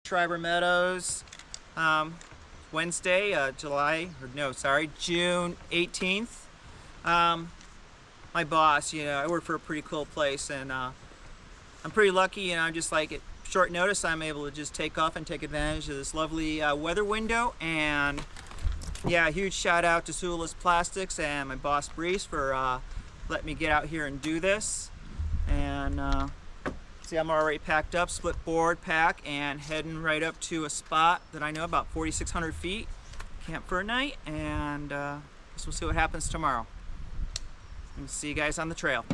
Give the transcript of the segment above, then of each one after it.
Schrieber Meadows, Wednesday, June 18th. My boss, I work for a pretty cool place, and I'm pretty lucky, just like at short notice, I'm able to just take off and take advantage of this lovely weather window. And yeah, a huge shout out to Soulless Plastics and my boss Breeze for letting me get out here and do this. And see, I'm already packed up, split board pack, and heading right up to a spot that I know about 4,600 feet. Camp for a night, and guess we'll see what happens tomorrow. And see you guys on the trail.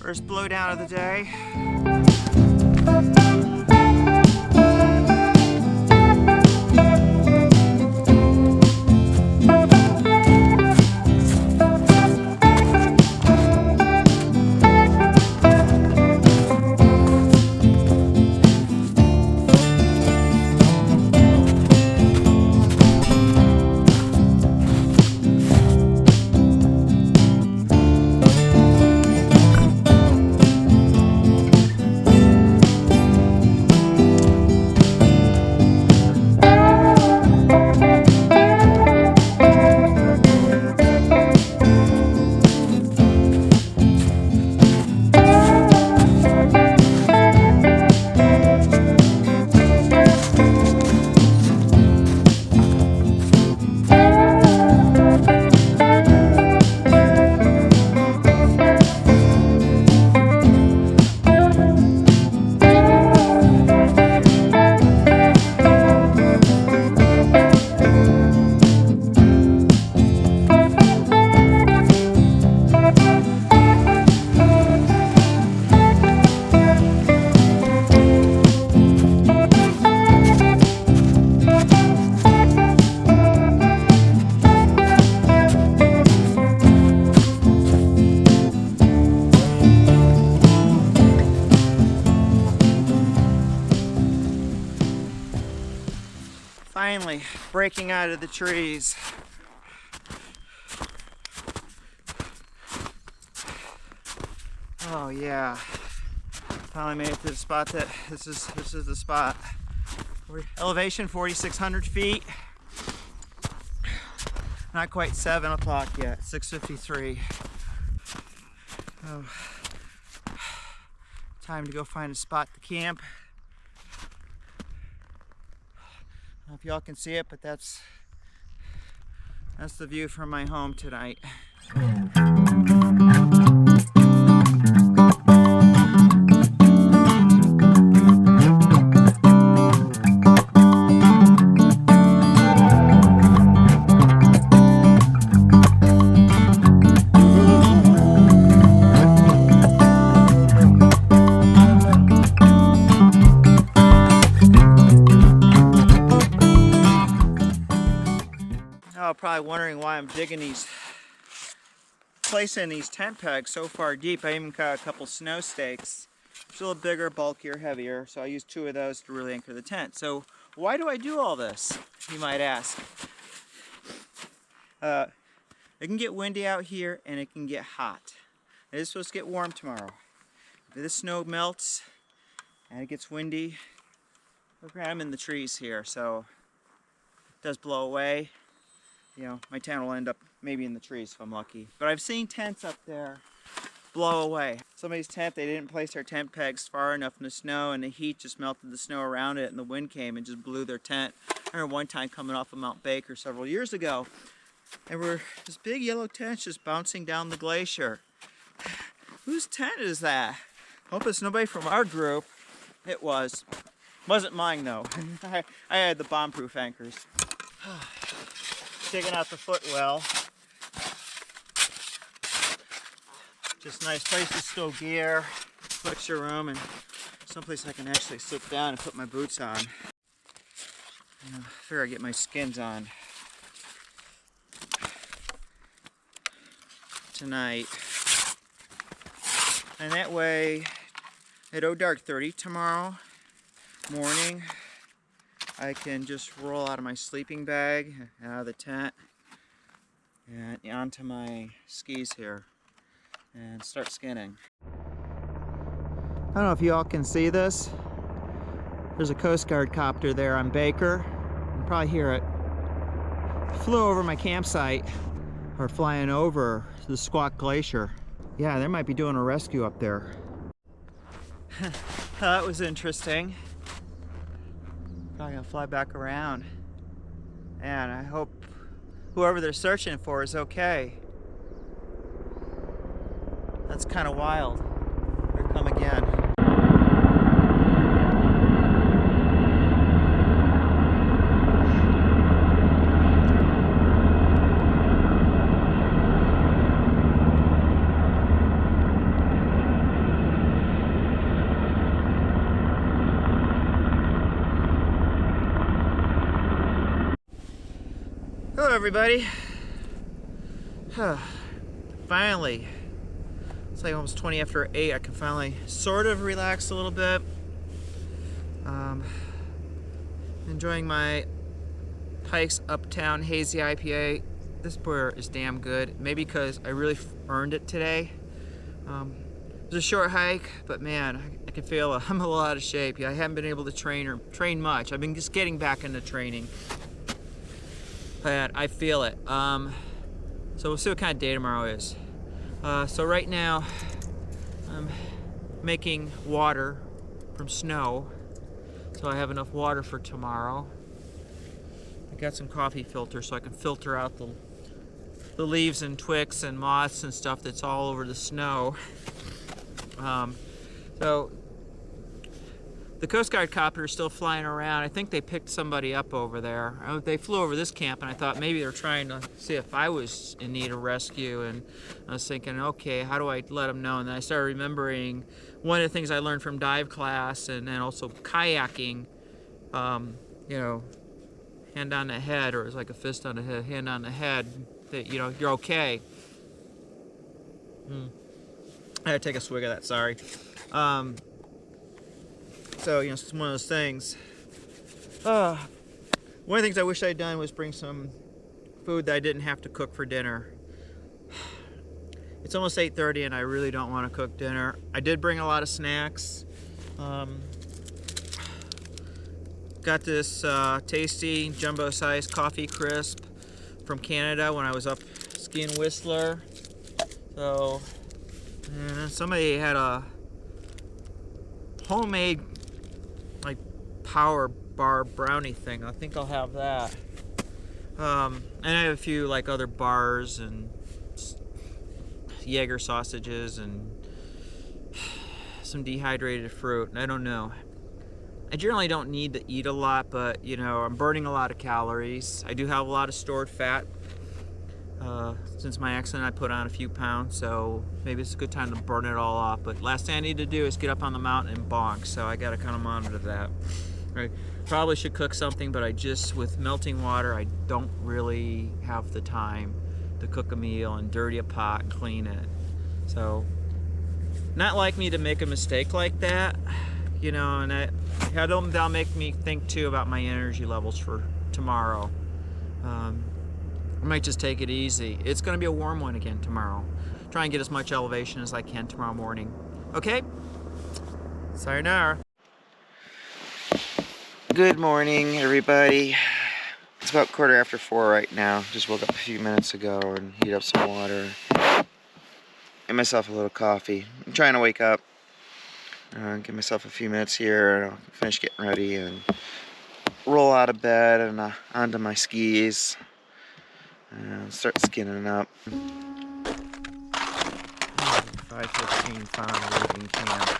First blowdown of the day. Finally breaking out of the trees. Oh yeah, finally made it to the spot that this is the spot. Elevation 4,600 feet. Not quite 7 o'clock yet. 6:53. Oh, time to go find a spot to camp. I don't know if y'all can see it, but that's the view from my home tonight. Probably wondering why I'm placing these tent pegs so far deep. I even got a couple snow stakes. It's a little bigger, bulkier, heavier, so I used 2 of those to really anchor the tent. So why do I do all this, you might ask? It can get windy out here and it can get hot. It is supposed to get warm tomorrow. If this snow melts and it gets windy, look, I'm in the trees here, so it does blow away. My tent will end up maybe in the trees if I'm lucky. But I've seen tents up there blow away. Somebody's tent, they didn't place their tent pegs far enough in the snow, and the heat just melted the snow around it, and the wind came and just blew their tent. I remember one time coming off of Mount Baker several years ago, and we're this big yellow tent just bouncing down the glacier. Whose tent is that? Hope it's nobody from our group. It was. Wasn't mine though. I had the bomb-proof anchors. Digging out the footwell. Just nice place to stow gear, flex your room, and someplace I can actually sit down and put my boots on. Figure I get my skins on tonight. And that way, at dark 30 tomorrow morning, I can just roll out of my sleeping bag, out of the tent, and onto my skis here, and start skinning. I don't know if you all can see this. There's a Coast Guard copter there on Baker. You can probably hear it. Flew over my campsite, or flying over the Squak Glacier. Yeah, they might be doing a rescue up there. That was interesting. Probably gonna fly back around. And I hope whoever they're searching for is okay. That's kind of wild. Here come again. Hello everybody. Finally, it's like almost 20 after 8. I can finally sort of relax a little bit. Enjoying my Pike's Uptown Hazy IPA. This beer is damn good. Maybe because I really earned it today. It was a short hike, but man, I can feel I'm a little out of shape. Yeah, I haven't been able to train much. I've been just getting back into training. But I feel it. So we'll see what kind of day tomorrow is. So right now, I'm making water from snow, so I have enough water for tomorrow. I got some coffee filters so I can filter out the leaves and twigs and moths and stuff that's all over the snow. So the Coast Guard copter is still flying around. I think they picked somebody up over there. They flew over this camp, and I thought maybe they're trying to see if I was in need of rescue. And I was thinking, okay, how do I let them know? And then I started remembering one of the things I learned from dive class, and then also kayaking. You know, hand on the head, or it's like a fist on the head, hand on the head. That you're okay. I had to take a swig of that. Sorry. So, it's one of those things. One of the things I wish I'd done was bring some food that I didn't have to cook for dinner. It's almost 8:30 and I really don't want to cook dinner. I did bring a lot of snacks. Got this tasty jumbo-sized coffee crisp from Canada when I was up skiing Whistler. So, somebody had a homemade power bar brownie thing. I think I'll have that. And I have a few other bars and Jaeger sausages and some dehydrated fruit. I don't know. I generally don't need to eat a lot, but I'm burning a lot of calories. I do have a lot of stored fat. Since my accident, I put on a few pounds, so maybe it's a good time to burn it all off. But last thing I need to do is get up on the mountain and bonk, so I gotta kind of monitor that. Right. Probably should cook something, but with melting water, I don't really have the time to cook a meal and dirty a pot and clean it. So, not like me to make a mistake like that, and that'll make me think too about my energy levels for tomorrow. I might just take it easy. It's going to be a warm one again tomorrow. Try and get as much elevation as I can tomorrow morning. Okay? Sayonara. Good morning, everybody. It's about 4:15 right now. Just woke up a few minutes ago and heat up some water. Get myself a little coffee. I'm trying to wake up. Give myself a few minutes here. I'll finish getting ready and roll out of bed and onto my skis. And start skinning up. 5:15 finally leaving camp.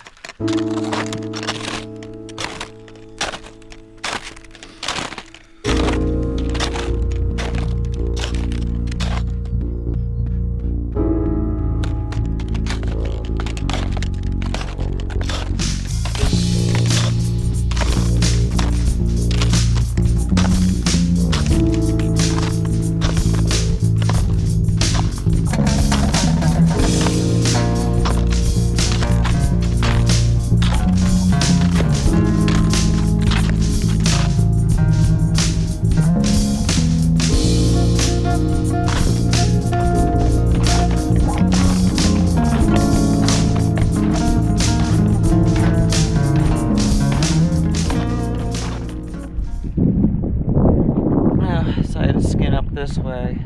way.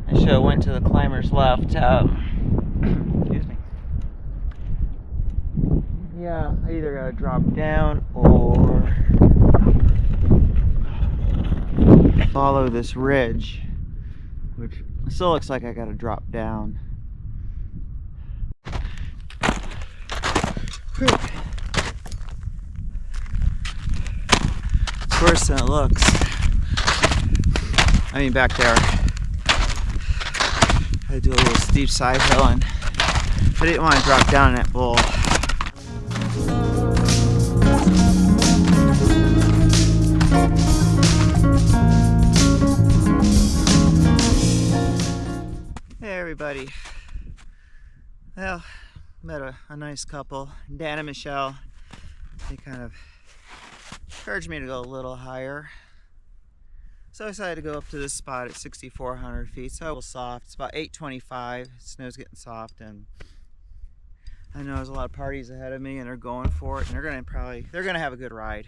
I should have went to the climbers left. Excuse me. Yeah, I either gotta drop down or follow this ridge, which still looks like I gotta drop down. Whew. It's worse than it looks. I mean, back there. I do a little steep side hill, and I didn't want to drop down in that bowl. Hey everybody. Well, met a nice couple, Dan and Michelle. They kind of encouraged me to go a little higher. So I decided to go up to this spot at 6,400 feet. So a little soft. It's about 8:25. Snow's getting soft, and I know there's a lot of parties ahead of me, and they're going for it, and they're gonna have a good ride.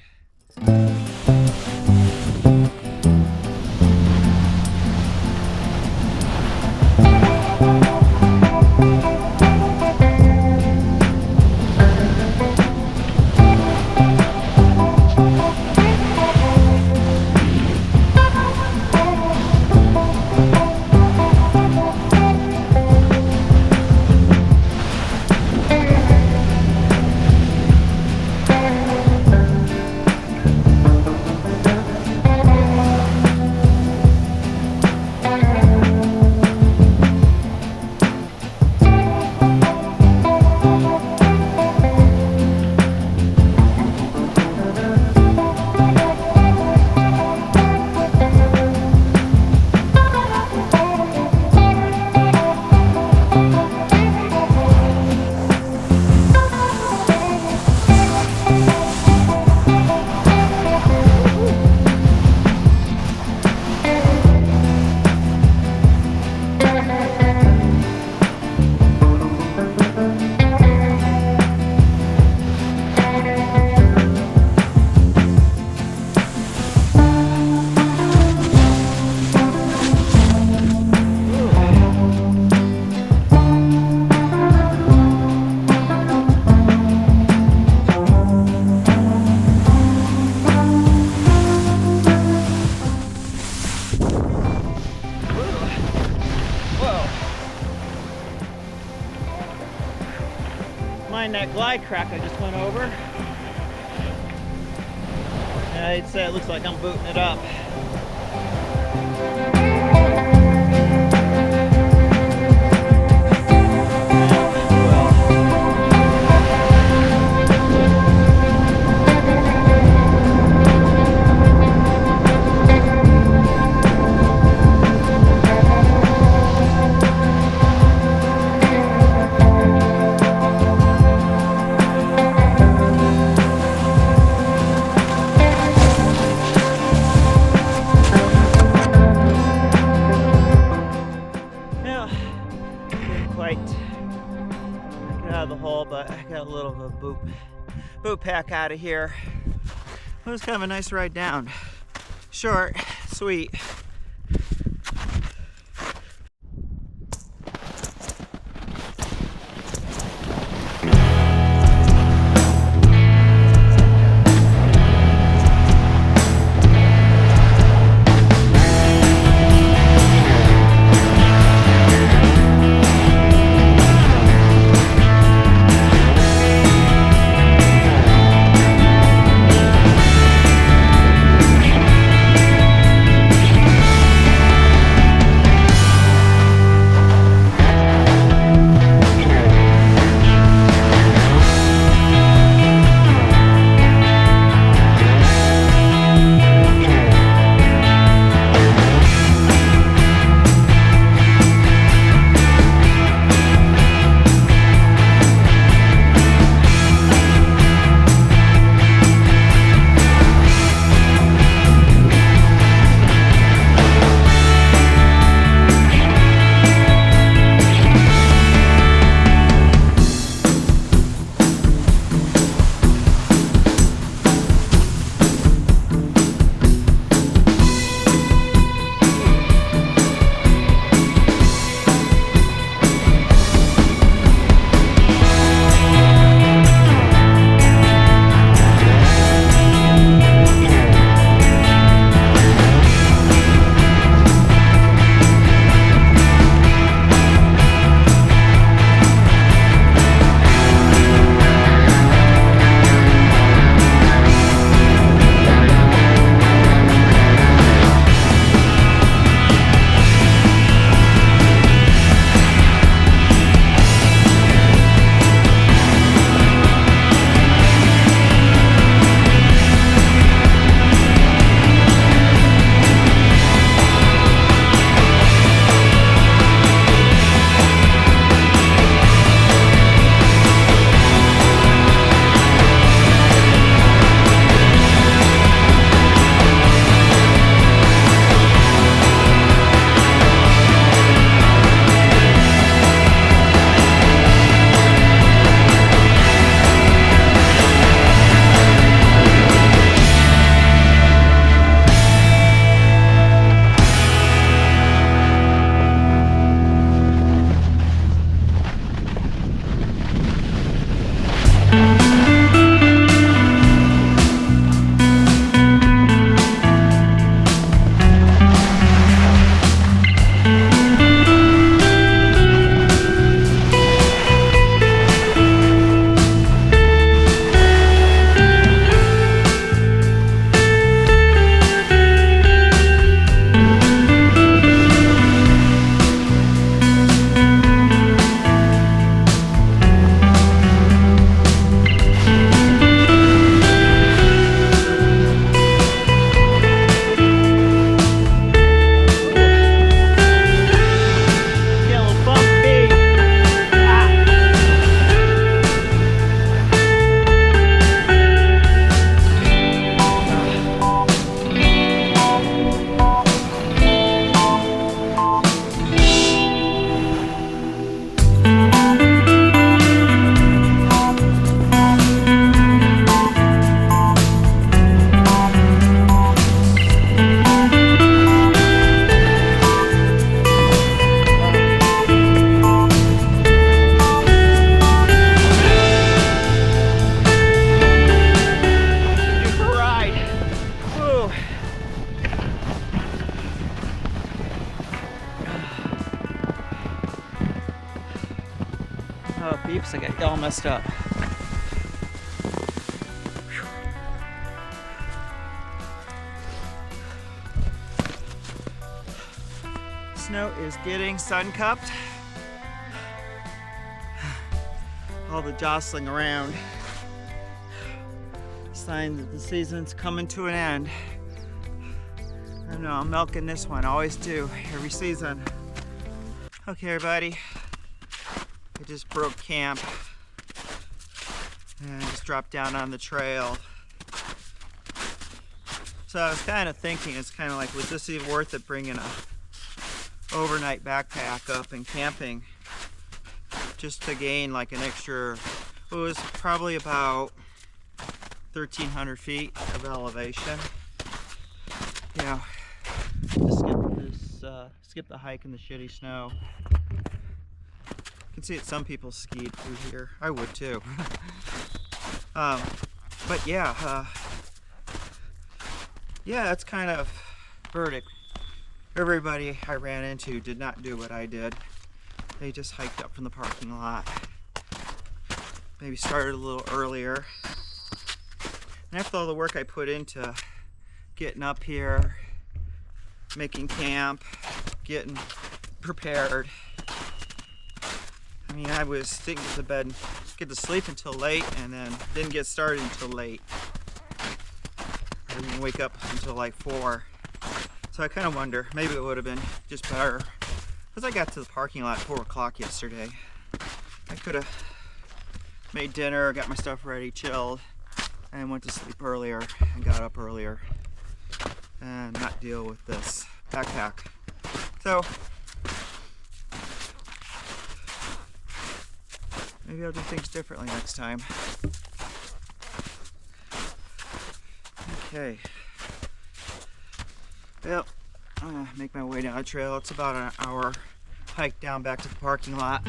Mind that glide crack I just went over. And I'd say it looks like I'm booting it up. Get out of the hole, but I got a little of a boot pack out of here. It was kind of a nice ride down. Short, sweet. Beeps, I got it all messed up. Snow is getting sun-cupped. All the jostling around. Sign that the season's coming to an end. I know, I'm milking this one, always do, every season. Okay, everybody, I just broke camp and just dropped down on the trail. So I was kind of thinking, it's kind of like, was this even worth it bringing a overnight backpack up and camping just to gain like an extra, it was probably about 1,300 feet of elevation. You know, skip the hike in the shitty snow. You can see that some people skied through here. I would too. But yeah, that's kind of verdict. Everybody I ran into did not do what I did. They just hiked up from the parking lot. Maybe started a little earlier. And after all the work I put into getting up here, making camp, getting prepared, I mean, I didn't get to bed, get to sleep until late, and then didn't get started until late. I didn't wake up until like 4. So I kind of wonder, maybe it would have been just better, because I got to the parking lot at 4 o'clock yesterday. I could have made dinner, got my stuff ready, chilled, and went to sleep earlier and got up earlier and not deal with this backpack. So maybe I'll do things differently next time. Okay. Well, I'm gonna make my way down the trail. It's about an hour hike down back to the parking lot.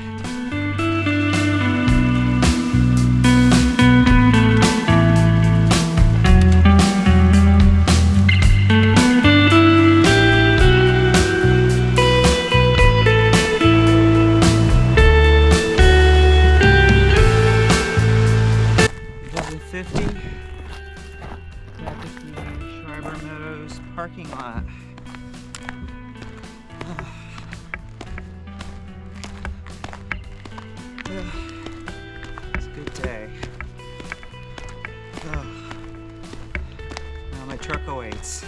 Back at the Schrieber Meadows parking lot. It's a good day. Now my truck awaits.